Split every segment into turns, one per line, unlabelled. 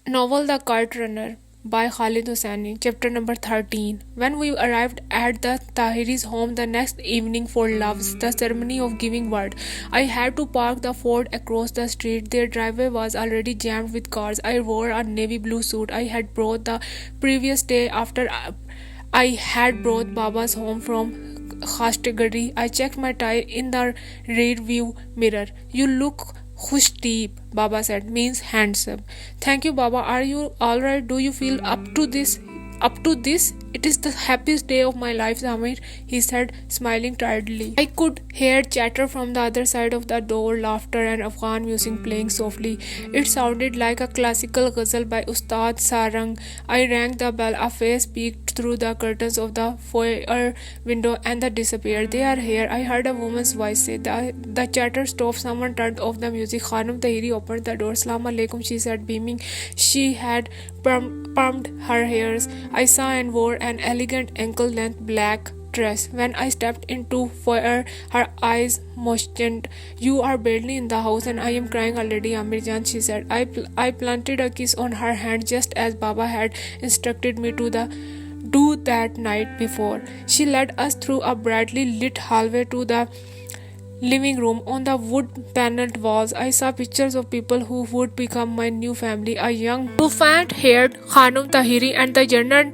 Novel The Kite Runner by Khaled Hosseini, chapter number 13. When we arrived at the Tahiri's home the next evening for loves, the ceremony of giving word, I had to park the Ford across the street. Their driveway was already jammed with cars. I wore a navy blue suit I had brought the previous day after I had brought Baba's home from Khastagari. I checked my tie in the rear view mirror. You look Khushdeep, Baba said, means handsome. Thank you, Baba. Are you alright? Do you feel up to this? Up to this? It is the happiest day of my life, Samir, he said, smiling tiredly. I could hear chatter from the other side of the door, laughter and Afghan music playing softly. It sounded like a classical ghazal by Ustad Sarang. I rang the bell. A face peeked through the curtains of the foyer window and then disappeared. They are here, I heard a woman's voice say. The chatter stopped. Someone turned off the music. Khanum Tahiri opened the door. Salaam alaikum, she said, beaming. She had permed her hairs. I saw and wore an elegant ankle-length black dress. When I stepped into foyer, her eyes moistened. You are barely in the house and I am crying already, Amir Jan, she said. I planted a kiss on her hand just as Baba had instructed me to do that night before. She led us through a brightly lit hallway to the living room. On the wood-paneled walls, I saw pictures of people who would become my new family. A young, bouffant-haired Khanum Tahiri and the General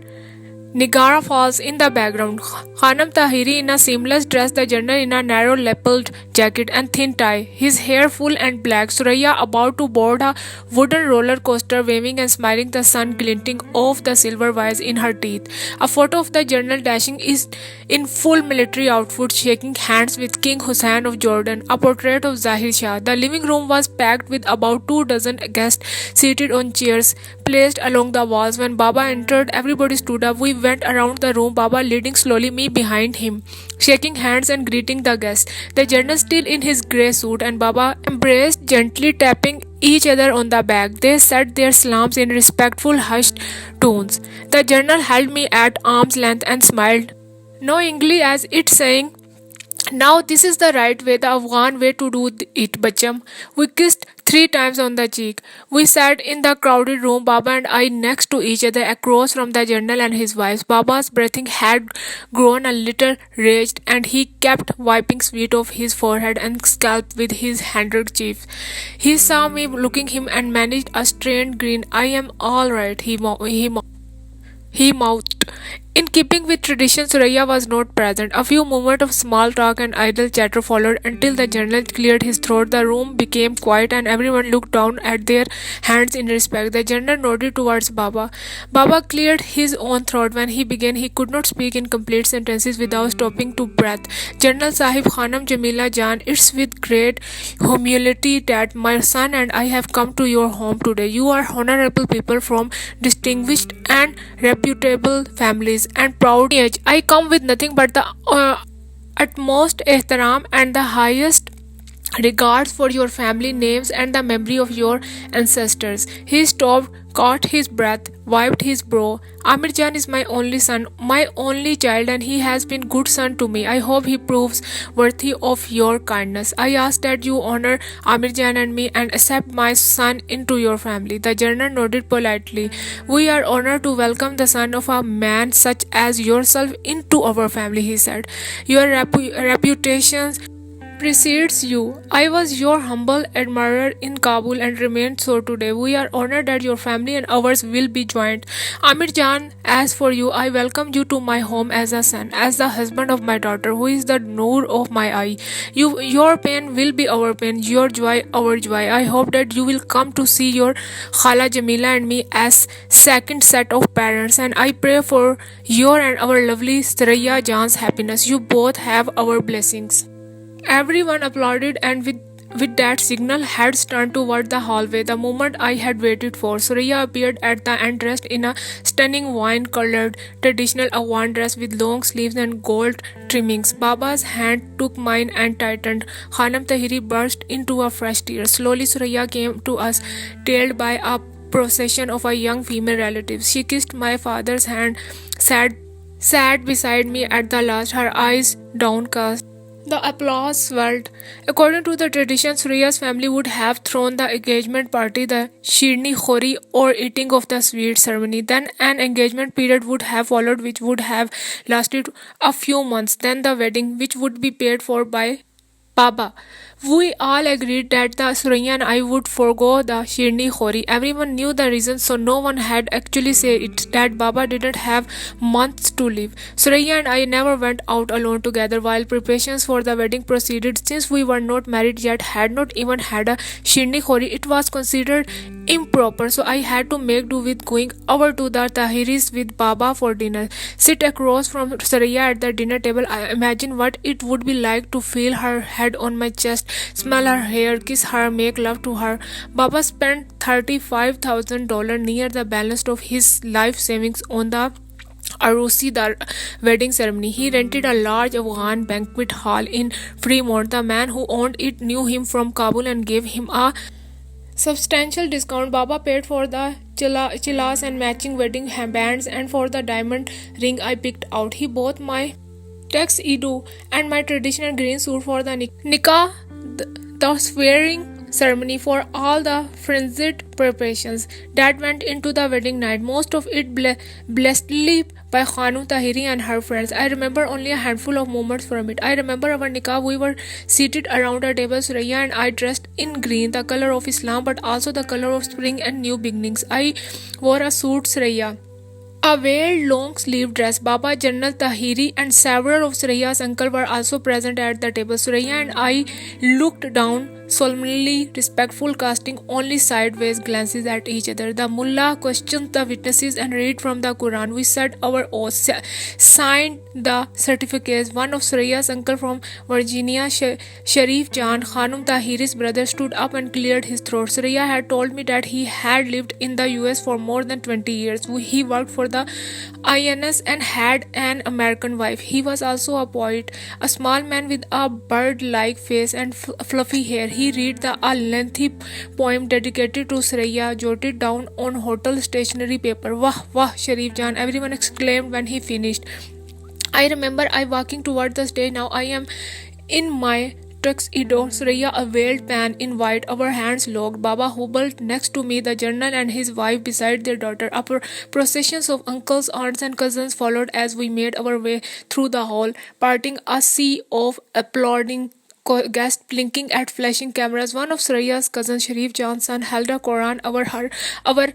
Nigara falls in the background. Khanum Tahiri in a seamless dress, the General in a narrow lapelled jacket and thin tie, his hair full and black. Suraya about to board a wooden roller coaster, waving and smiling, the sun glinting off the silver wires in her teeth. A photo of the General dashing is in full military outfit, shaking hands with King Hussein of Jordan. A portrait of Zahir Shah. The living room was packed with about 2 dozen guests seated on chairs placed along the walls. When Baba entered, everybody stood up. We went around the room, Baba leading slowly, me behind him, shaking hands and greeting the guests. The General still in his grey suit and Baba embraced, gently tapping each other on the back. They said their salams in respectful, hushed tones. The General held me at arm's length and smiled knowingly, as it saying, now this is the right way, the Afghan way to do it, Bacham. We kissed 3 times on the cheek. We sat in the crowded room, Baba and I next to each other, across from the General and his wife. Baba's breathing had grown a little raised and he kept wiping sweat off his forehead and scalp with his handkerchief. He saw me looking him and managed a strained grin. I am all right, he mouthed. In keeping with tradition, Suraya was not present. A few moments of small talk and idle chatter followed until the General cleared his throat. The room became quiet and everyone looked down at their hands in respect. The General nodded towards Baba. Baba cleared his own throat. When he began, he could not speak in complete sentences without stopping to breath. General Sahib, Khanam Jamila Jan, it's with great humility that my son and I have come to your home today. You are honorable people from distinguished and reputable families and proud age. I come with nothing but the utmost ihtaram and the highest regards for your family names and the memory of your ancestors. He stopped, caught his breath, wiped his brow. Amir Jan is my only son, my only child, and he has been good son to me. I hope he proves worthy of your kindness. I ask that you honor Amir Jan and me and accept my son into your family. The General nodded politely. We are honored to welcome the son of a man such as yourself into our family, he said. Your reputations precedes you. I was your humble admirer in Kabul and remained so today. We are honored that your family and ours will be joined. Amir Jan, as for you, I welcome you to my home as a son, as the husband of my daughter, who is the noor of my eye. Your pain will be our pain, your joy our joy. I hope that you will come to see your Khala Jamila and me as second set of parents, and I pray for your and our lovely Saraya Jan's happiness. You both have our blessings. Everyone applauded, and with that signal, heads turned toward the hallway, the moment I had waited for. Suraya appeared at the end dressed in a stunning wine-colored traditional Afghan dress with long sleeves and gold trimmings. Baba's hand took mine and tightened. Khanam Tahiri burst into a fresh tear. Slowly Suraya came to us, tailed by a procession of our young female relatives. She kissed my father's hand, sat beside me at the last, her eyes downcast. The applause swelled. According to the tradition, Suriya's family would have thrown the engagement party, the shirni khori or eating of the sweet ceremony. Then an engagement period would have followed, which would have lasted a few months. Then the wedding, which would be paid for by Baba. We all agreed that the Suraya and I would forego the Shirni Khori. Everyone knew the reason, so no one had actually said it that Baba didn't have months to live. Suraya and I never went out alone together while preparations for the wedding proceeded. Since we were not married yet, had not even had a Shirni Khori, it was considered improper, so I had to make do with going over to the Tahiris with Baba for dinner. Sit across from Saraya at the dinner table. I imagine what it would be like to feel her head on my chest, smell her hair, kiss her, make love to her. Baba spent $35,000, near the balance of his life savings, on the Arusi, the wedding ceremony. He rented a large Afghan banquet hall in Fremont. The man who owned it knew him from Kabul and gave him a substantial discount. Baba paid for the chilas and matching wedding bands and for the diamond ring I picked out. He bought my tuxedo and my traditional green suit for the nikah, the swearing ceremony, for all the frenzied preparations that went into the wedding night, most of it blessedly by Khanum Tahiri and her friends. I remember only a handful of moments from it. I remember our nikah. We were seated around a table, Suraya and I, dressed in green, the color of Islam but also the color of spring and new beginnings. I wore a suit, Suraya a veiled long-sleeved dress. Baba, General Tahiri and several of Suraya's uncles were also present at the table. Suraya and I looked down, solemnly respectful, casting only sideways glances at each other. The mullah questioned the witnesses and read from the Quran. We said our oaths, signed the certificates. One of Suraya's uncle from Virginia, Sharif Jan, Khanum Tahiri's brother, stood up and cleared his throat. Suraya had told me that he had lived in the US for more than 20 years. He worked for the INS and had an American wife. He was also a poet, a small man with a bird-like face and fluffy hair. He read a lengthy poem dedicated to Suraya, jotted down on hotel stationery paper. Wah, wah, Sharif Jan, everyone exclaimed when he finished. I remember I walking toward the stage. Now I am in my tuxedo, Suraya a veiled pan in white, our hands locked. Baba hobbled next to me, the general and his wife beside their daughter. Upper processions of uncles, aunts and cousins followed as we made our way through the hall, parting a sea of applauding guests blinking at flashing cameras. One of Suraya's cousins, Sharif Jan's son, held a Quran over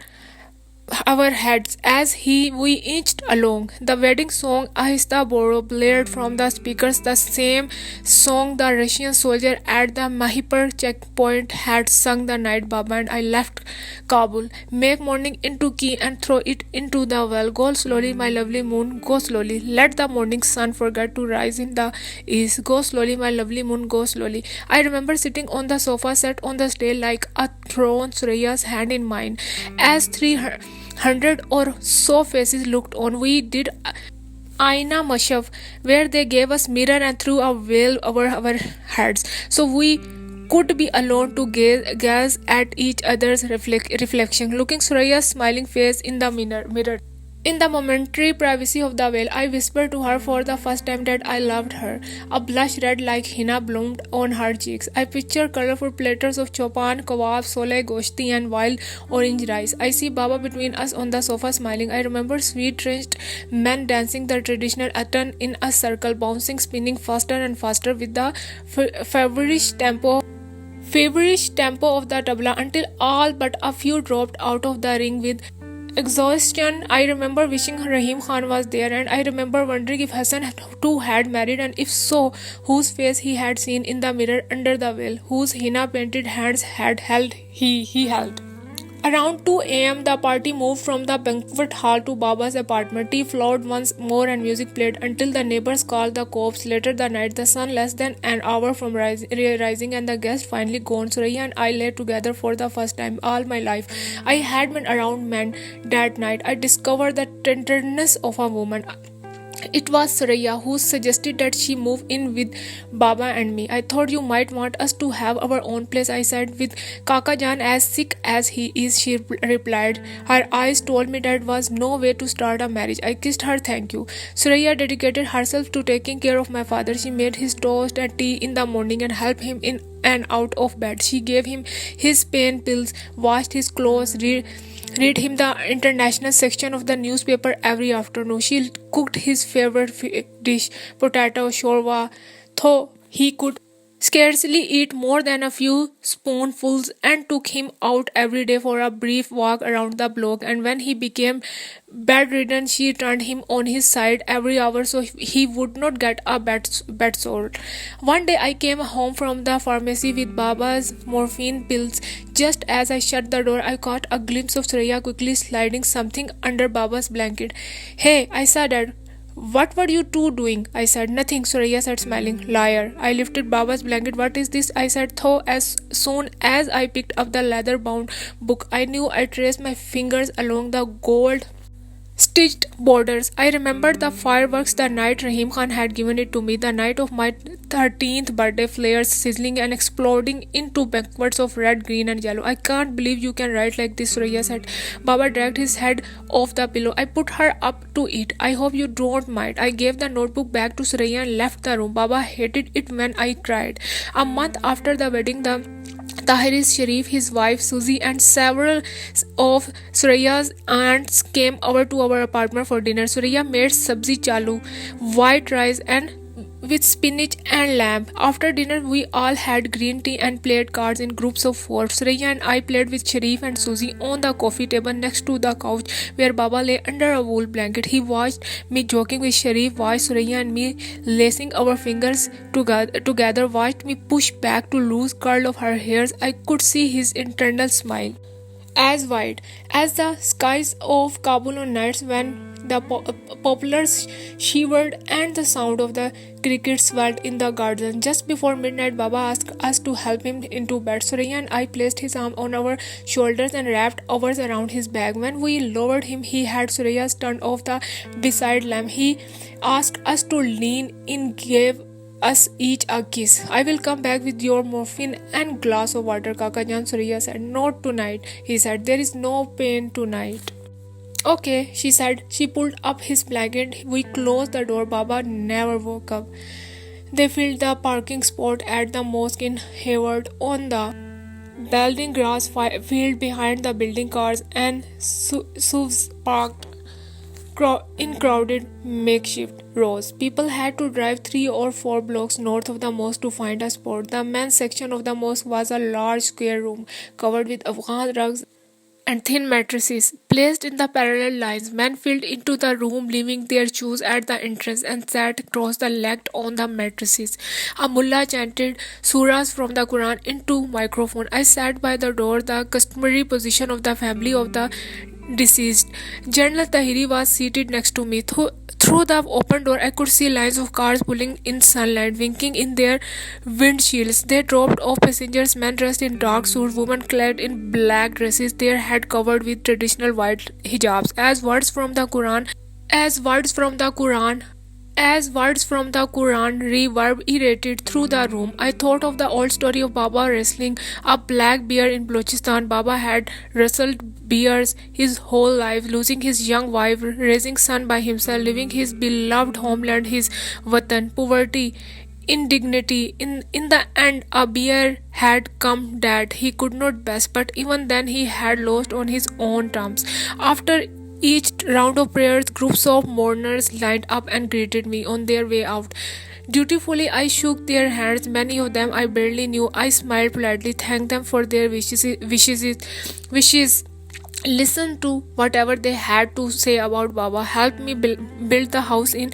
our heads as we inched along. The wedding song Ahista Boro blared from the speakers, the same song the Russian soldier at the Mahipur checkpoint had sung the night Baba and I left Kabul. Make morning into key and throw it into the well. Go slowly, my lovely moon, go slowly. Let the morning sun forget to rise in the east. Go slowly, my lovely moon, go slowly. I remember sitting on the sofa set on the stage like a throne, Suraya's hand in mine. As 300 or so faces looked on, we did Aina Mashav, where they gave us mirror and threw a veil over our heads, so we could be alone to gaze at each other's reflection. Looking Suraya's smiling face in the mirror. In the momentary privacy of the veil, I whispered to her for the first time that I loved her. A blush red like henna bloomed on her cheeks. I pictured colorful platters of chopan, kebab, sole, goshti and wild orange rice. I see Baba between us on the sofa smiling. I remember sweet-drenched men dancing the traditional attan in a circle, bouncing, spinning faster and faster with the feverish tempo of the tabla until all but a few dropped out of the ring with exhaustion. I remember wishing Rahim Khan was there, and I remember wondering if Hassan too had married, and if so, whose face he had seen in the mirror under the veil, whose henna painted hands he held. Around 2 a.m., the party moved from the banquet hall to Baba's apartment. Tea flowed once more and music played until the neighbors called the cops. Later that night, the sun less than an hour from rising and the guests finally gone, Suraya and I lay together for the first time all my life. I had been around men that night. I discovered the tenderness of a woman. It was Suraya who suggested that she move in with Baba and me. I thought you might want us to have our own place, I said. With Kaka Jan as sick as he is, she replied. Her eyes told me that was no way to start a marriage. I kissed her thank you. Suraya dedicated herself to taking care of my father. She made his toast and tea in the morning and helped him in and out of bed. She gave him his pain pills, washed his clothes, read him the international section of the newspaper every afternoon. She cooked his favorite dish, potato shorva, though he could scarcely eat more than a few spoonfuls, and took him out every day for a brief walk around the block. And when he became bedridden, she turned him on his side every hour so he would not get a bed sore. One day I came home from the pharmacy with Baba's morphine pills. Just as I shut the door, I caught a glimpse of Suraya quickly sliding something under Baba's blanket. Hey, I saw that. What were you two doing? I said. Nothing, Suraya said, smiling. Liar. I lifted Baba's blanket. What is this? I said, though as soon as I picked up the leather bound book, I knew I traced my fingers along the gold stitched borders. I remembered the fireworks the night Rahim Khan had given it to me, the night of my 13th birthday, flares sizzling and exploding into banquets of red, green, and yellow. I can't believe you can write like this, Suraya said. Baba dragged his head off the pillow. I put her up to it. I hope you don't mind. I gave the notebook back to Suraya and left the room. Baba hated it when I cried. A month after the wedding, the Tahiris Sharif, his wife Susie, and several of Suraya's aunts came over to our apartment for dinner. Suraya made sabzi chalu, white rice, and with spinach and lamb. After dinner, we all had green tea and played cards in groups of four. Suraya and I played with Sharif and Susie on the coffee table next to the couch where Baba lay under a wool blanket. He watched me joking with Sharif, watched Suraya and me lacing our fingers together, watched me push back to loose curl of her hairs. I could see his internal smile, as wide as the skies of Kabul on nights when the poplars shivered and the sound of the crickets swelled in the garden. Just before midnight, Baba asked us to help him into bed. Suraya and I placed his arm on our shoulders and wrapped ours around his back. When we lowered him, he had Suraya's turned off the beside lamp. He asked us to lean in, gave us each a kiss. I will come back with your morphine and glass of water, Kaka Jan, Suraya said. Not tonight, he said. There is no pain tonight. Okay, she said. She pulled up his blanket. We closed the door. Baba never woke up. They filled the parking spot at the mosque in Hayward on the building grass field behind the building cars and SUVs parked in crowded makeshift rows. People had to drive 3 or 4 blocks north of the mosque to find a spot. The men's section of the mosque was a large square room covered with Afghan rugs and thin mattresses placed in the parallel lines. Men filed into the room, leaving their shoes at the entrance, and sat cross-legged on the mattresses. A mullah chanted surahs from the Quran into microphone. I sat by the door, the customary position of the family of the deceased. General Tahiri was seated next to me. Through the open door, I could see lines of cars pulling in sunlight, winking in their windshields. They dropped off passengers, men dressed in dark suits, women clad in black dresses, their head covered with traditional white hijabs. As words from the Quran reverberated through the room, I thought of the old story of Baba wrestling a black bear in Balochistan. Baba had wrestled bears his whole life, losing his young wife, raising son by himself, leaving his beloved homeland, his watan, poverty, indignity. In the end, a bear had come dead. He could not best, but even then he had lost on his own terms. After each round of prayers, groups of mourners lined up and greeted me on their way out. Dutifully, I shook their hands. Many of them I barely knew. I smiled politely, thanked them for their wishes. Listened to whatever they had to say about Baba. Helped me build the house in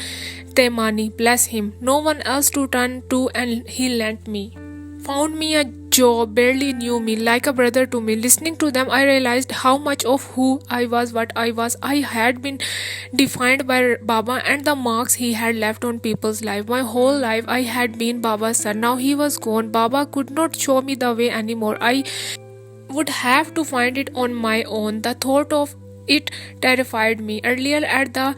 Taimani. Bless him. No one else to turn to, and he lent me. Found me a job, barely knew me, like a brother to me. Listening to them, I realized how much of who I was, what I was, I had been defined by Baba and the marks he had left on people's life. My whole life, I had been Baba's son. Now he was gone. Baba could not show me the way anymore. I would have to find it on my own. The thought of it terrified me. Earlier at the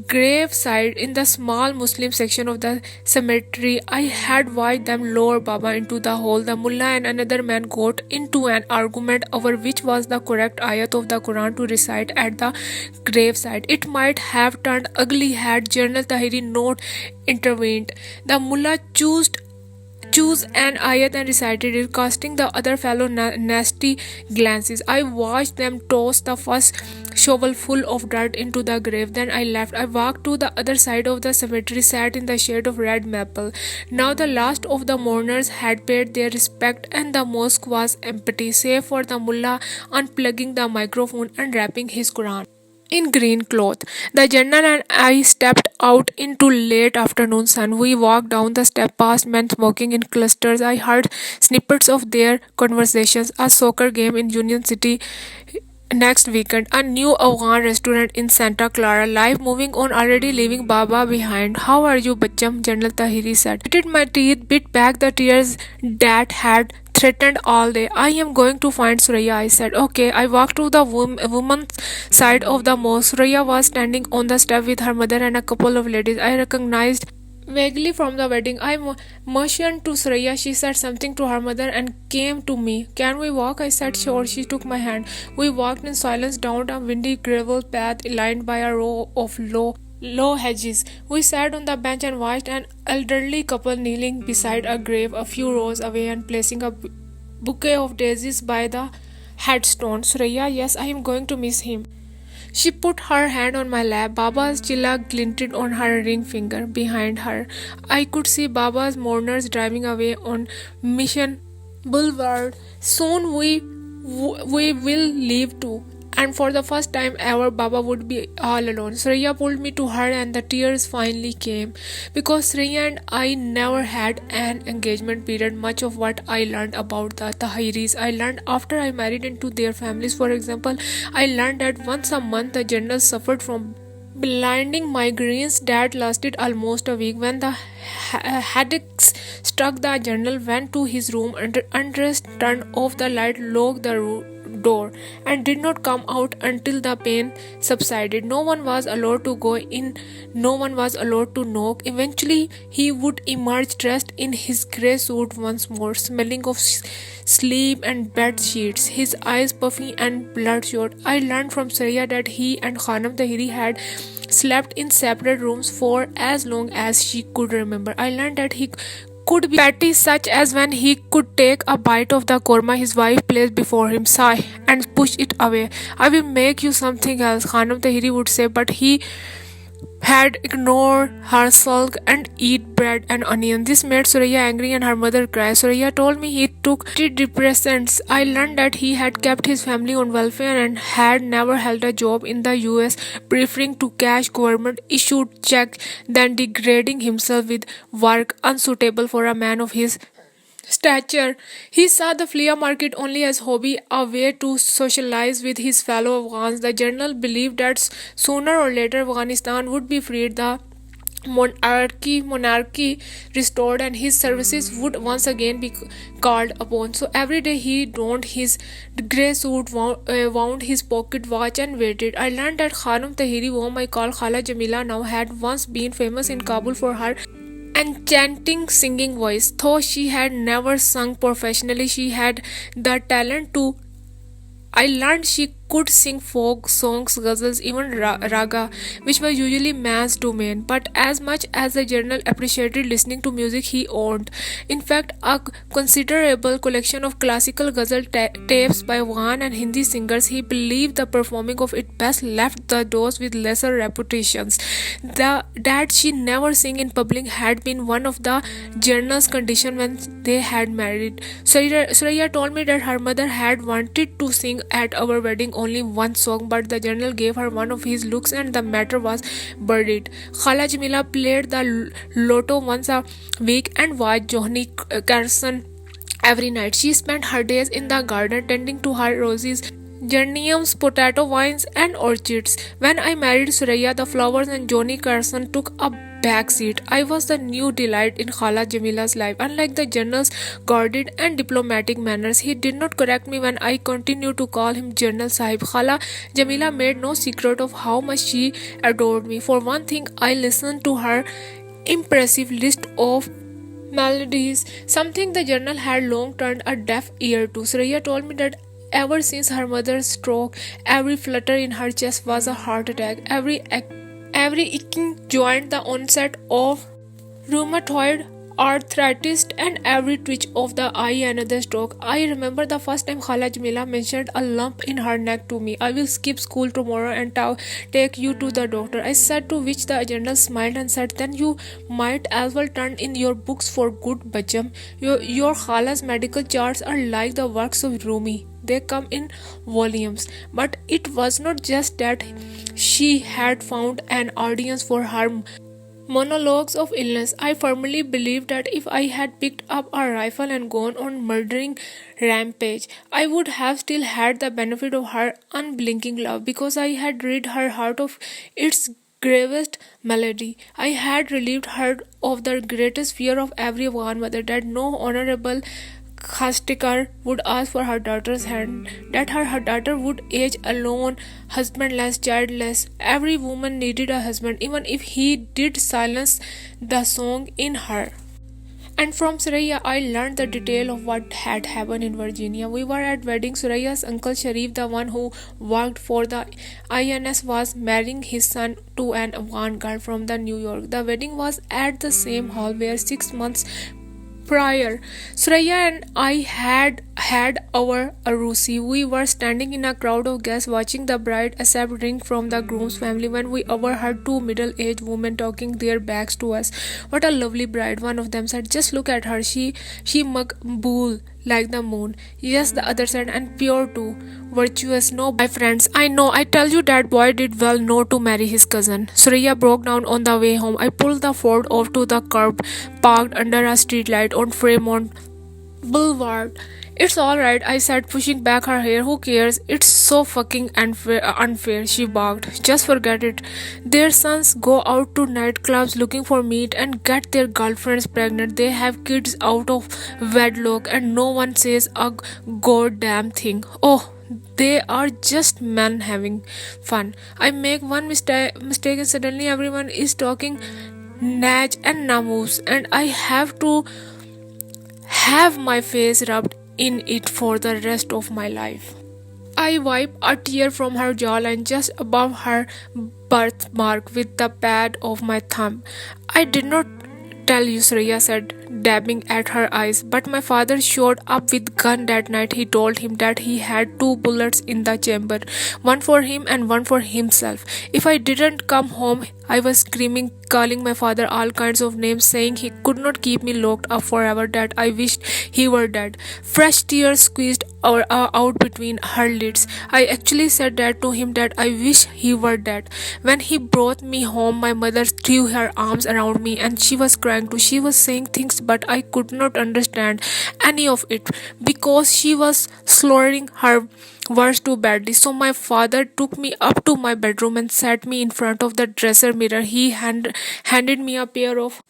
graveside in the small Muslim section of the cemetery, I had watched them lower Baba into the hole. The mullah and another man got into an argument over which was the correct ayat of the Quran to recite at the graveside. It might have turned ugly had General Tahiri not intervened. The mullah chose an ayat and recited it, casting the other fellow nasty glances. I watched them toss the first shovelful of dirt into the grave. Then I left. I walked to the other side of the cemetery, sat in the shade of red maple. Now the last of the mourners had paid their respect, and the mosque was empty, save for the mullah unplugging the microphone and wrapping his Quran in green cloth. The general and I stepped out into late afternoon sun. We walked down the step past men smoking in clusters. I heard snippets of their conversations, a soccer game in Union City next weekend, a new Afghan restaurant in Santa Clara, life moving on, already leaving Baba behind. How are you, Bacham? General Tahiri said. I gritted my teeth, bit back the tears that had threatened all day. I am going to find Suraya, I said. Okay. I walked to the woman's side of the mosque. Suraya was standing on the step with her mother and a couple of ladies I recognized vaguely from the wedding. I motioned to Suraya. She said something to her mother and came to me. Can we walk? I said sure. She took my hand. We walked in silence down a windy gravel path lined by a row of low hedges. We sat on the bench and watched an elderly couple kneeling beside a grave a few rows away and placing a bouquet of daisies by the headstone. Suraya, yes, I am going to miss him. She put her hand on my lap. Baba's chilla glinted on her ring finger. Behind her, I could see Baba's mourners driving away on Mission Boulevard. Soon we will leave too. And for the first time ever, Baba would be all alone. Suraya pulled me to her and the tears finally came. Because Suraya and I never had an engagement period, much of what I learned about the Tahiris, I learned after I married into their families. For example, I learned that once a month the general suffered from blinding migraines that lasted almost a week. When the headaches struck, the general went to his room, undressed, turned off the light, locked the door, and did not come out until the pain subsided. No one was allowed to go in, no one was allowed to knock. Eventually he would emerge dressed in his grey suit once more, smelling of sleep and bed sheets, his eyes puffy and bloodshot. I learned from Suraya that he and Khanam Tahiri had slept in separate rooms for as long as she could remember. I learned that he could be petty, such as when he could take a bite of the korma his wife placed before him, sigh, and push it away. I will make you something else, Khanam Tahiri would say, but he had ignored her sulk and eat bread and onion. This made Suraya angry and her mother cry. Suraya told me he took antidepressants. I learned that he had kept his family on welfare and had never held a job in the US, preferring to cash government-issued checks than degrading himself with work unsuitable for a man of his stature. He saw the flea market only as hobby, a way to socialize with his fellow Afghans. The general believed that sooner or later Afghanistan would be freed, the monarchy restored, and his services would once again be called upon. So every day he donned his grey suit, wound his pocket watch, and waited. I learned that Khanum Tahiri, whom I call Khala Jamila now, had once been famous in Kabul for her enchanting singing voice. Though she had never sung professionally, she had the talent to. I learned she could sing folk songs, ghazals, even raga, which was usually man's domain. But as much as the general appreciated listening to music, he owned, in fact, a considerable collection of classical ghazal tapes by Afghan and Hindi singers. He believed the performing of it best left the doors with lesser reputations. That she never sing in public had been one of the general's conditions when they had married. Suraya told me that her mother had wanted to sing at our wedding only one song, but the general gave her one of his looks and the matter was buried. Khala Jamila played the lotto once a week and watched Johnny Carson every night. She spent her days in the garden tending to her roses, geraniums, potato vines, and orchids. When I married Suraya, the flowers and Johnny Carson took a backseat. I was the new delight in Khala Jamila's life. Unlike the General's guarded and diplomatic manners, he did not correct me when I continued to call him General Sahib. Khala Jamila made no secret of how much she adored me. For one thing, I listened to her impressive list of melodies, something the General had long turned a deaf ear to. Suraya told me that ever since her mother's stroke, every flutter in her chest was a heart attack. Every aching joint, the onset of rheumatoid arthritis, and every twitch of the eye another stroke. I remember the first time Khala Jamila mentioned a lump in her neck to me. I will skip school tomorrow and take you to the doctor, I said, to which the general smiled and said, then you might as well turn in your books for good, Bacham. Your Khala's medical charts are like the works of Rumi. They come in volumes. But it was not just that she had found an audience for her monologues of illness. I firmly believed that if I had picked up a rifle and gone on murdering rampage, I would have still had the benefit of her unblinking love, because I had rid her heart of its gravest malady. I had relieved her of the greatest fear of every Afghan mother, that no honorable Khastikar would ask for her daughter's hand, that her daughter would age alone, husbandless, childless. Every woman needed a husband, even if he did silence the song in her. And from Suraya, I learned the detail of what had happened in Virginia. We were at wedding. Suraya's uncle Sharif, the one who worked for the INS, was marrying his son to an Afghan girl from the New York. The wedding was at the same hall where 6 months prior, Suraya and I had our arusi. We were standing in a crowd of guests watching the bride accept ring from the groom's family when we overheard two middle-aged women talking their backs to us. What a lovely bride, one of them said. Just look at her. She makbul like the moon. Yes, the other said, and pure too. Virtuous. No, my friends, I know. I tell you that boy did well not to marry his cousin. Suraya broke down on the way home. I pulled the Ford off to the curb, parked under a streetlight on Fremont Boulevard. It's alright, I said, pushing back her hair. Who cares? It's so fucking unfair, she barked. Just forget it. Their sons go out to nightclubs looking for meat and get their girlfriends pregnant. They have kids out of wedlock and no one says a goddamn thing. Oh, they are just men having fun. I make one mistake and suddenly everyone is talking Naj and Namus, and I have to have my face rubbed in it for the rest of my life. I wiped a tear from her jawline just above her birthmark with the pad of my thumb. I did not tell you, Surya said, dabbing at her eyes, but my father showed up with gun that night. He told him that he had 2 bullets in the chamber, one for him and one for himself. If I didn't come home, I was screaming, calling my father all kinds of names, saying he could not keep me locked up forever, that I wished he were dead. Fresh tears squeezed out between her lids. I actually said that to him, that I wish he were dead. When he brought me home, my mother threw her arms around me and she was crying too. She was saying things, but I could not understand any of it because she was slurring her words too badly. So my father took me up to my bedroom and sat me in front of the dresser mirror. He handed me a pair of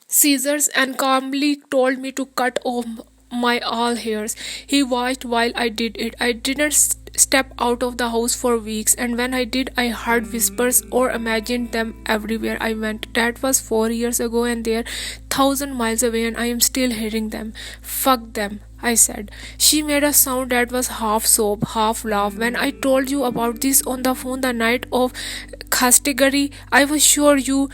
scissors and calmly told me to cut off my all hairs. He watched while I did it. I didn't step out of the house for weeks, and when I did, I heard whispers or imagined them everywhere I went. That was 4 years ago, and they're 1,000 miles away, and I am still hearing them. Fuck them, I said. She made a sound that was half sob, half laugh. When I told you about this on the phone the night of Khastigari, I was sure you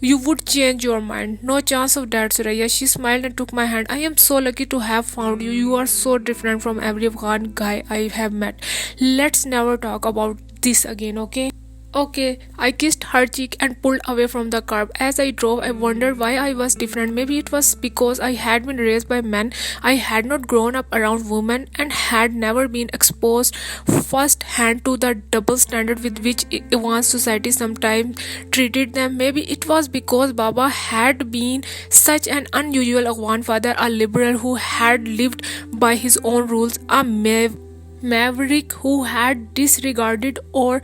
would change your mind. No chance of that, Suraya. She smiled and took my hand. I am so lucky to have found you. You are so different from every Afghan guy I have met. Let's never talk about this again, okay? Okay, I kissed her cheek and pulled away from the curb. As I drove, I wondered why I was different. Maybe it was because I had been raised by men. I had not grown up around women and had never been exposed firsthand to the double standard with which Ivan's society sometimes treated them. Maybe it was because Baba had been such an unusual Afghan father, a liberal who had lived by his own rules, a maverick who had disregarded or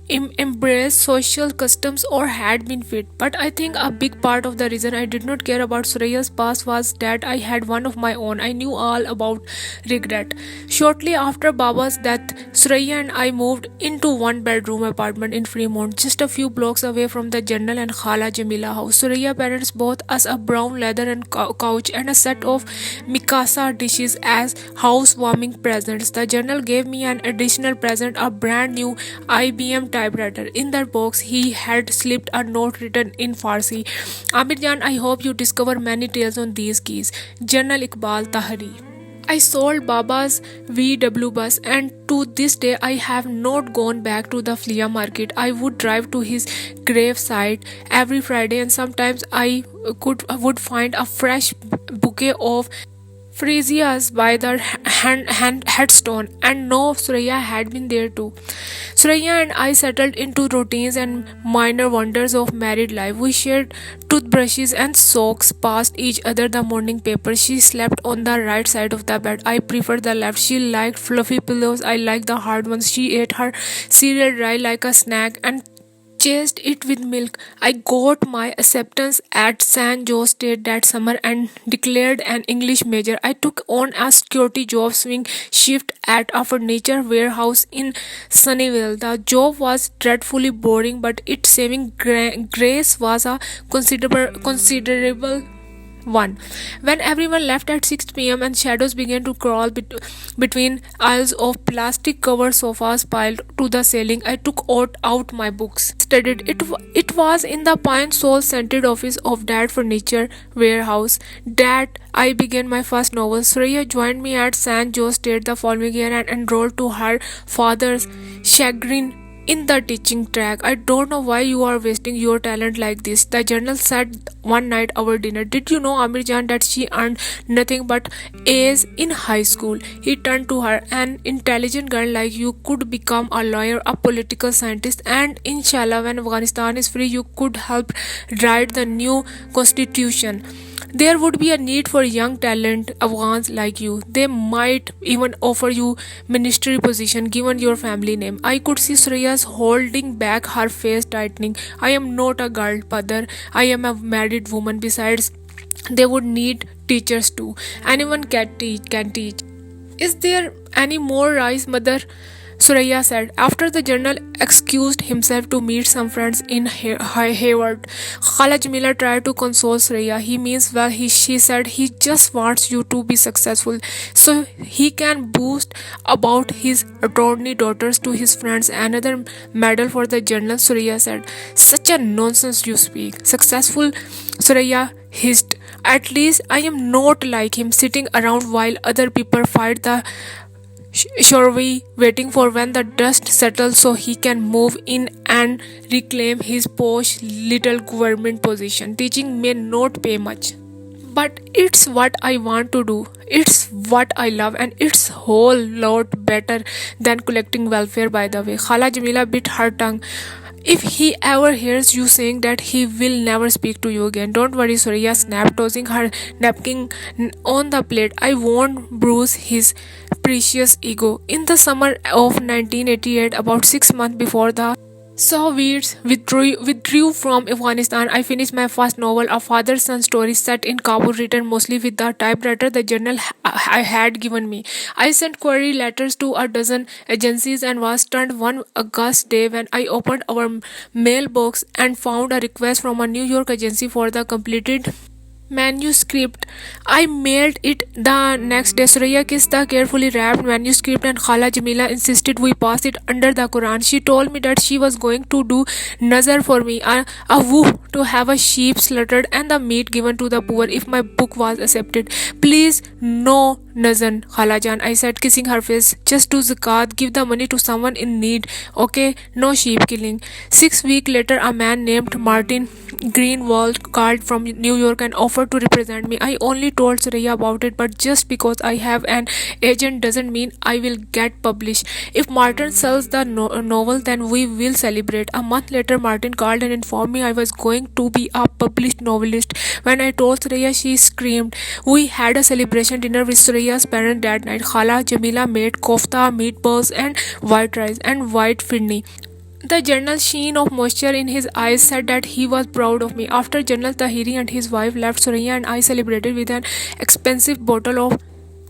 embraced social customs or had been fit. But I think a big part of the reason I did not care about Suraya's past was that I had one of my own. I knew all about regret. Shortly after Baba's death, Suraya and I moved into one bedroom apartment in Fremont, just a few blocks away from the General and Khala Jamila house. Suraya parents bought us a brown leather and couch and a set of Mikasa dishes as housewarming presents. The General gave me an additional present, a brand new IBM typewriter. In that box, he had slipped a note written in Farsi. Amir Jan, I hope you discover many tales on these keys. General Iqbal Tahri. I sold Baba's VW bus, and to this day I have not gone back to the flea market. I would drive to his gravesite every Friday, and sometimes I would find a fresh bouquet of freesias by the headstone, and no, Suraya had been there too. Suraya and I settled into routines and minor wonders of married life. We shared toothbrushes and socks, passed each other the morning paper. She slept on the right side of the bed. I preferred the left. She liked fluffy pillows. I liked the hard ones. She ate her cereal dry like a snack and chased it with milk. I got my acceptance at San Jose State that summer and declared an English major. I took on a security job swing shift at a furniture warehouse in Sunnyvale. The job was dreadfully boring, but its saving grace was a considerable one. When everyone left at 6 p.m. and shadows began to crawl between aisles of plastic covered sofas piled to the ceiling, I took out my books. Studied it. It was in the pine sol scented office of that furniture warehouse that I began my first novel. Suraya joined me at San Jose State the following year and enrolled to her father's chagrin in the teaching track. I don't know why you are wasting your talent like this, the General said one night over dinner. Did you know, Amir Jan, that she earned nothing but A's in high school? He turned to her. An intelligent girl like you could become a lawyer, a political scientist, and inshallah, when Afghanistan is free, you could help write the new constitution. There would be a need for young talent Afghans like you. They might even offer you ministry position given your family name. I could see Suraya's holding back, her face tightening. I am not a girl, Padar. I am a married woman. Besides, they would need teachers too. Anyone can teach. Is there any more rice, mother? Suraya said. After the General excused himself to meet some friends in Hayward, Khala Jamila tried to console Suraya. He means well, she said. He just wants you to be successful so he can boast about his attorney daughters to his friends. Another medal for the General, Suraya said. Such a nonsense you speak. Successful, Suraya hissed. At least I am not like him, sitting around while other people fight the Shorvey, waiting for when the dust settles so he can move in and reclaim his posh little government position. Teaching may not pay much, but it's what I want to do. It's what I love, and it's whole lot better than collecting welfare, by the way. Khala Jamila bit her tongue. If he ever hears you saying that, he will never speak to you again. Don't worry, Suraya snapped, tossing her napkin on the plate. I won't bruise his precious ego. In the summer of 1988, about 6 months before the Soviets withdrew from Afghanistan, I finished my first novel, a father-son story set in Kabul, written mostly with the typewriter the General I had given me. I sent query letters to a dozen agencies and was stunned one August day when I opened our mailbox and found a request from a New York agency for the completed manuscript. I mailed it the next day. Suraya kissed the carefully wrapped manuscript and Khala Jamila insisted we pass it under the Quran. She told me that she was going to do nazar for me, a woo, to have a sheep slaughtered and the meat given to the poor if my book was accepted. Please, no nazar, Khala Jan, I said, kissing her face. Just do zakat, give the money to someone in need. Okay, no sheep killing. 6 weeks later, a man named Martin Greenwald called from New York and offered to represent me. I only told Suraya about it, but just because I have an agent doesn't mean I will get published. If Martin sells the novel, then we will celebrate. A month later, Martin called and informed me I was going to be a published novelist. When I told Suraya, she screamed. We had a celebration dinner with Suraya's parents that night. Khala Jamila made kofta, meatballs, and white rice and white firni. The General sheen of moisture in his eyes said that he was proud of me. After General Tahiri and his wife left, Suraya and I celebrated with an expensive bottle of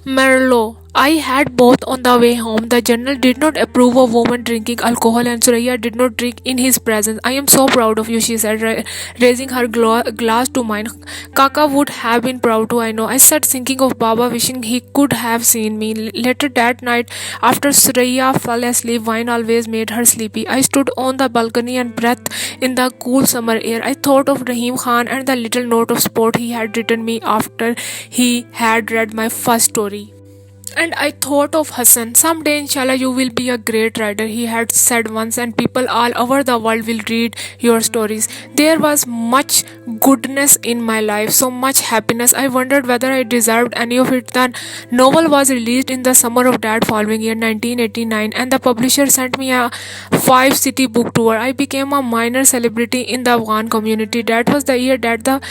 Merlot. I had both on the way home. The General did not approve of women drinking alcohol, and Suraya did not drink in his presence. I am so proud of you, she said, raising her glass to mine. Kaka would have been proud too, I know. I said, thinking of Baba, wishing he could have seen me. Later that night, after Suraya fell asleep, wine always made her sleepy. I stood on the balcony and breathed in the cool summer air. I thought of Rahim Khan and the little note of support he had written me after he had read my first story. And I thought of Hassan. Someday, inshallah, you will be a great writer, he had said once, and people all over the world will read your stories. There was much goodness in my life, so much happiness. I wondered whether I deserved any of it. The novel was released in the summer of that following year, 1989, and the publisher sent me a 5 city book tour. I became a minor celebrity in the Afghan community. That was the year that the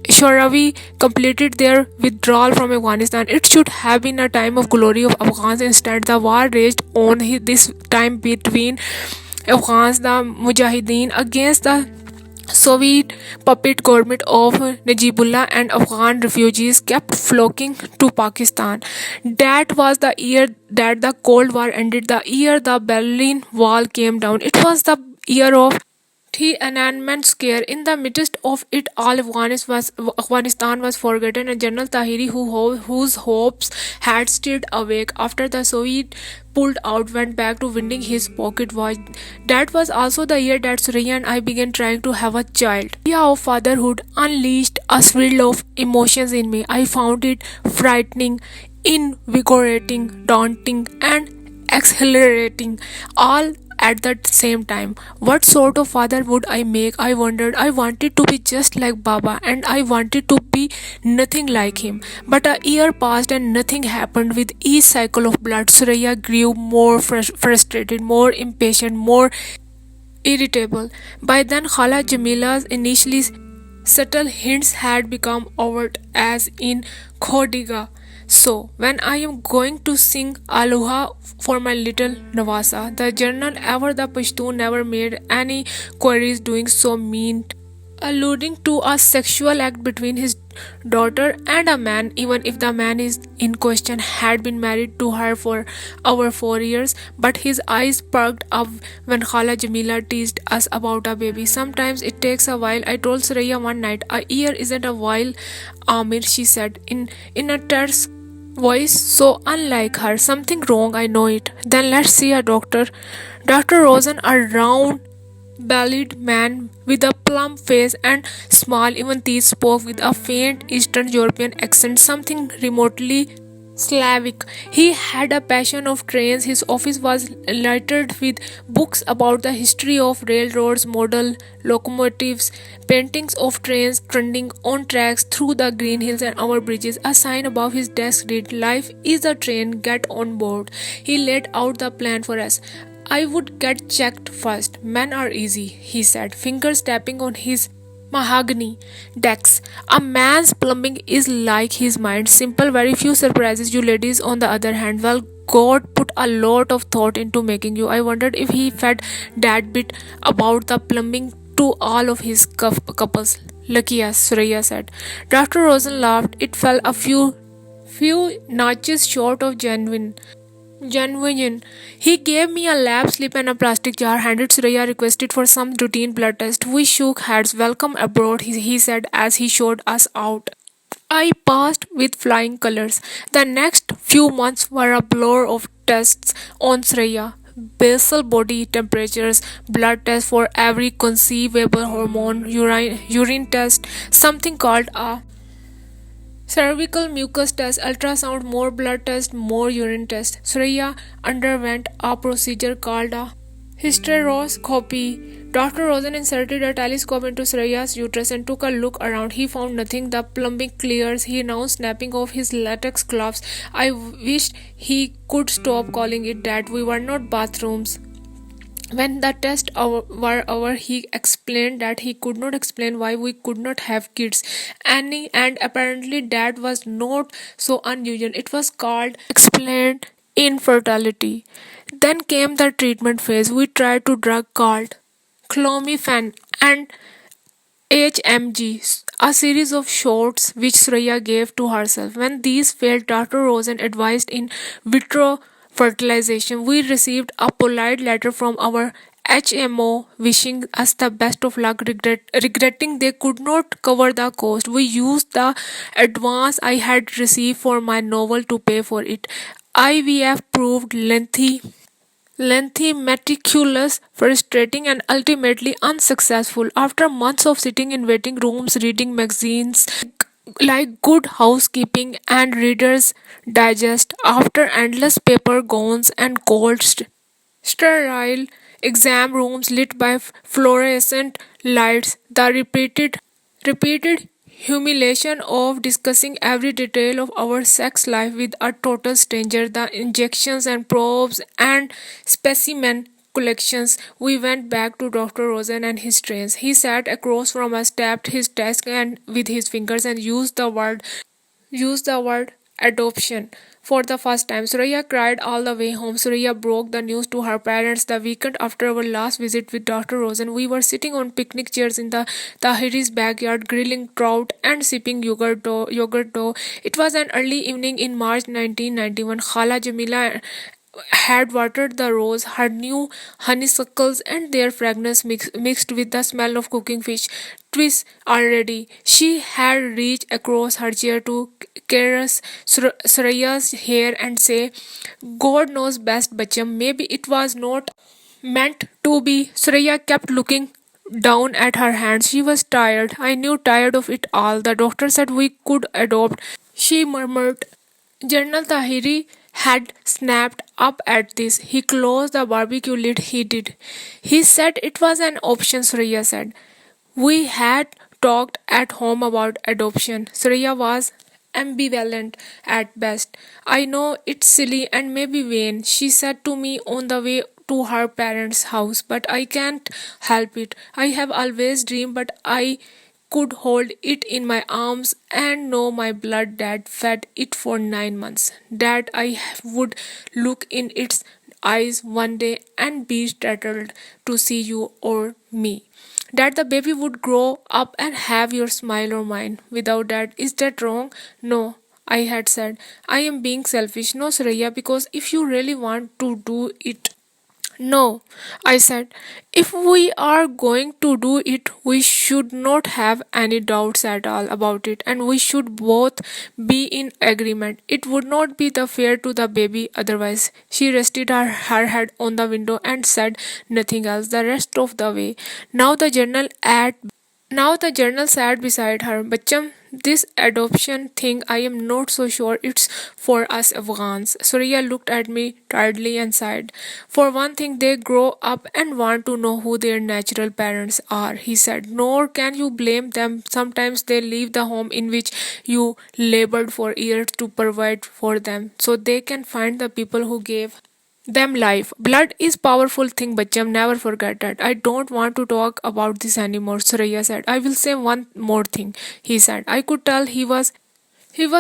Shoravi completed their withdrawal from Afghanistan. It should have been a time of glory of Afghans. Instead, the war raged on this time between Afghans, the Mujahideen, against the Soviet puppet government of Najibullah, and Afghan refugees kept flocking to Pakistan. That was the year that the Cold War ended, the year the Berlin Wall came down. It was the year of Tiananmen Square. In the midst of it all, Afghanistan was forgotten, and General Tahiri, whose hopes had stayed awake after the Soviet pulled out, went back to winding his pocket watch. That was also the year that Surya and I began trying to have a child. The idea of fatherhood unleashed a swirl of emotions in me. I found it frightening, invigorating, daunting, and exhilarating, all at the same time. What sort of father would I make? I wondered. I wanted to be just like Baba, and I wanted to be nothing like him. But a year passed and nothing happened. With each cycle of blood, Suraya grew more frustrated, more impatient, more irritable. By then, Khala Jamila's initially subtle hints had become overt, as in Khodiga. So, when I am going to sing Aloha for my little Nawasa, the journal ever the Pashtun never made any queries, doing so mean, alluding to a sexual act between his daughter and a man, even if the man is in question had been married to her for over 4 years. But his eyes perked up when Khala Jamila teased us about a baby. Sometimes it takes a while. I told Suraya one night, a year isn't a while, Amir, she said in a terse voice so unlike her. Something wrong, I know it. Then let's see a doctor. Dr. Rosen, a round bellied man with a plump face and small even teeth, spoke with a faint Eastern European accent, something remotely Slavic. He had a passion of trains. His office was littered with books about the history of railroads, model locomotives, paintings of trains trundling on tracks through the green hills and over bridges. A sign above his desk read, "Life is a train, get on board." He laid out the plan for us. I would get checked first. Men are easy, he said, fingers tapping on his mahogany decks. A man's plumbing is like his mind, simple, very few surprises. You ladies, on the other hand, well, God put a lot of thought into making you. I wondered if he fed that bit about the plumbing to all of his couples. Lucky us, Suraya said. Dr. Rosen laughed. It fell a few notches short of genuine. He gave me a lab slip and a plastic jar, handed Suraya, requested for some routine blood test. We shook heads. Welcome abroad, he said as he showed us out. I passed with flying colors. The next few months were a blur of tests on Suraya. Basal body temperatures, blood tests for every conceivable hormone, urine test, something called a cervical mucus test, ultrasound, more blood test, more urine test. Suraya underwent a procedure called a hysteroscopy. Dr. Rosen inserted a telescope into Suraya's uterus and took a look around. He found nothing. The plumbing clears, he announced, snapping off his latex gloves. I wished he could stop calling it that. We were not bathrooms. When the tests were over, he explained that he could not explain why we could not have kids. And apparently that was not so unusual. It was called explained infertility. Then came the treatment phase. We tried to drug called clomiphene and HMG, a series of shots which Surya gave to herself. When these failed, Dr. Rosen advised in vitro fertilization. We received a polite letter from our HMO wishing us the best of luck, regretting they could not cover the cost. We used the advance I had received for my novel to pay for it. IVF proved lengthy, meticulous, frustrating, and ultimately unsuccessful. After months of sitting in waiting rooms reading magazines like Good Housekeeping and Reader's Digest, after endless paper gowns and cold, sterile exam rooms lit by fluorescent lights, the repeated humiliation of discussing every detail of our sex life with a total stranger, the injections and probes and specimen collections. We went back to Dr. Rosen and his trains. He sat across from us, tapped his desk and with his fingers and used the word adoption for the first time. Surya cried all the way home. Surya broke the news to her parents the weekend after our last visit with Dr. Rosen. We were sitting on picnic chairs in the Tahiri's backyard, grilling trout and sipping yogurt dough. It was an early evening in March 1991. Khala Jamila had watered the rose, her new honeysuckles and their fragrance mixed with the smell of cooking fish twists already. She had reached across her chair to caress Suraya's hair and say, God knows best, Bacham. Maybe it was not meant to be. Suraya kept looking down at her hands. She was tired. I knew tired of it all. The doctor said we could adopt, she murmured. General Tahiri had snapped up at this. He closed the barbecue lid. He did. He said it was an option, Surya said. We had talked at home about adoption. Surya was ambivalent at best. I know it's silly and maybe vain, she said to me on the way to her parents' house, but I can't help it. I have always dreamed, but I could hold it in my arms and know my blood dad fed it for 9 months. That I would look in its eyes one day and be startled to see you or me. That the baby would grow up and have your smile or mine. Without that, is that wrong? No, I had said. I am being selfish. No, Surya, because if you really want to do it, no, I said, if we are going to do it, we should not have any doubts at all about it, and we should both be in agreement. It would not be the fair to the baby otherwise. She rested her head on the window and said nothing else the rest of the way. Now the journal sat beside her. Bacham, this adoption thing, I am not so sure it's for us Afghans. Surya looked at me tiredly and sighed. For one thing, they grow up and want to know who their natural parents are, he said. Nor can you blame them. Sometimes they leave the home in which you labored for years to provide for them, so they can find the people who gave them life. Blood is powerful thing, Bacham. Never forget that. I don't want to talk about this anymore, Surya said. I will say one more thing, he said. I could tell he was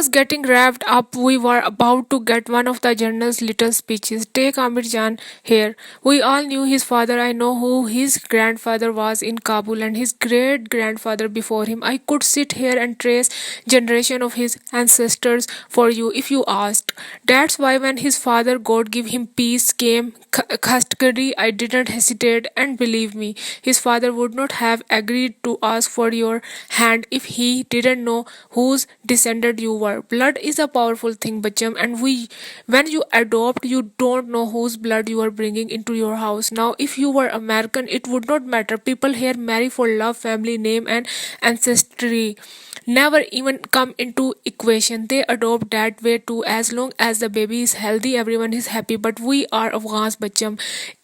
getting wrapped up. We were about to get one of the journal's little speeches. Take Amir Jan here. We all knew his father. I know who his grandfather was in Kabul and his great grandfather before him. I could sit here and trace generation of his ancestors for you if you asked. That's why when his father God give him peace came custody, I didn't hesitate, and believe me, his father would not have agreed to ask for your hand if he didn't know whose descendant you were. Blood is a powerful thing, Bacham, and when you adopt, you don't know whose blood you are bringing into your house. Now, if you were American, it would not matter. People here marry for love, family name, and ancestry never even come into equation. They adopt that way too. As long as the baby is healthy, everyone is happy. But we are Afghans, Bacham.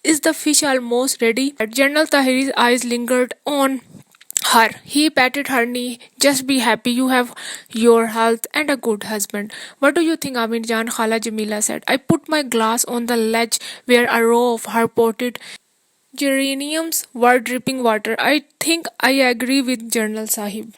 Is the fish almost ready? General Tahiri's eyes lingered on her. He patted her knee. Just be happy you have your health and a good husband. What do you think, Amin Jan? Khala Jamila said. I put my glass on the ledge where a row of her potted geraniums were dripping water. I think I agree with General Sahib.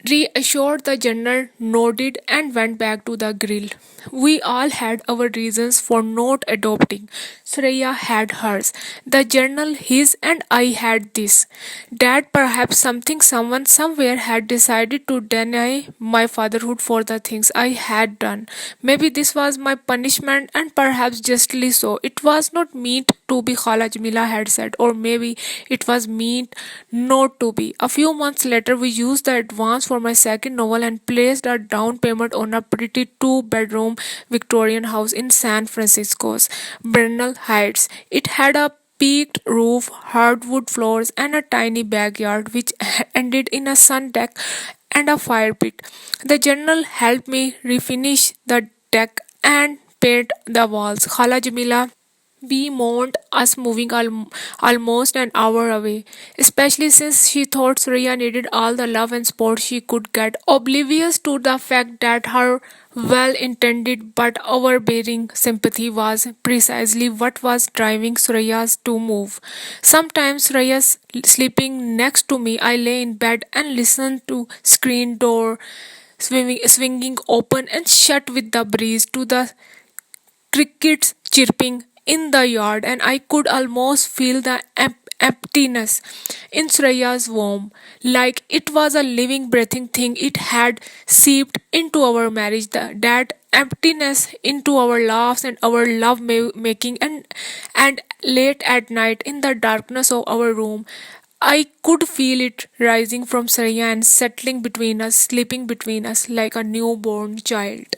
Reassured, the general nodded and went back to the grill. We all had our reasons for not adopting. Surya had hers, the general his, and I had this. That perhaps someone somewhere had decided to deny my fatherhood for the things I had done. Maybe this was my punishment, and perhaps justly so. It was not meant to be, Khala Jamila had said, or maybe it was meant not to be. A few months later, we used the advance for my second novel and placed a down payment on a pretty two-bedroom Victorian house in San Francisco's Bernal Heights. It had a peaked roof, hardwood floors, and a tiny backyard which ended in a sun deck and a fire pit. The general helped me refinish the deck and paint the walls. Khala Jamila bemoaned us moving almost an hour away, especially since she thought Surya needed all the love and support she could get, oblivious to the fact that her well intended but overbearing sympathy was precisely what was driving Surya's to move. Sometimes Surya's sleeping next to me, I lay in bed and listened to screen door swinging open and shut with the breeze, to the crickets chirping in the yard, and I could almost feel the emptiness in Sraya's womb, like it was a living, breathing thing. It had seeped into our marriage, that emptiness into our laughs and our love making, and late at night in the darkness of our room. I could feel it rising from Saraya and settling between us, sleeping between us like a newborn child.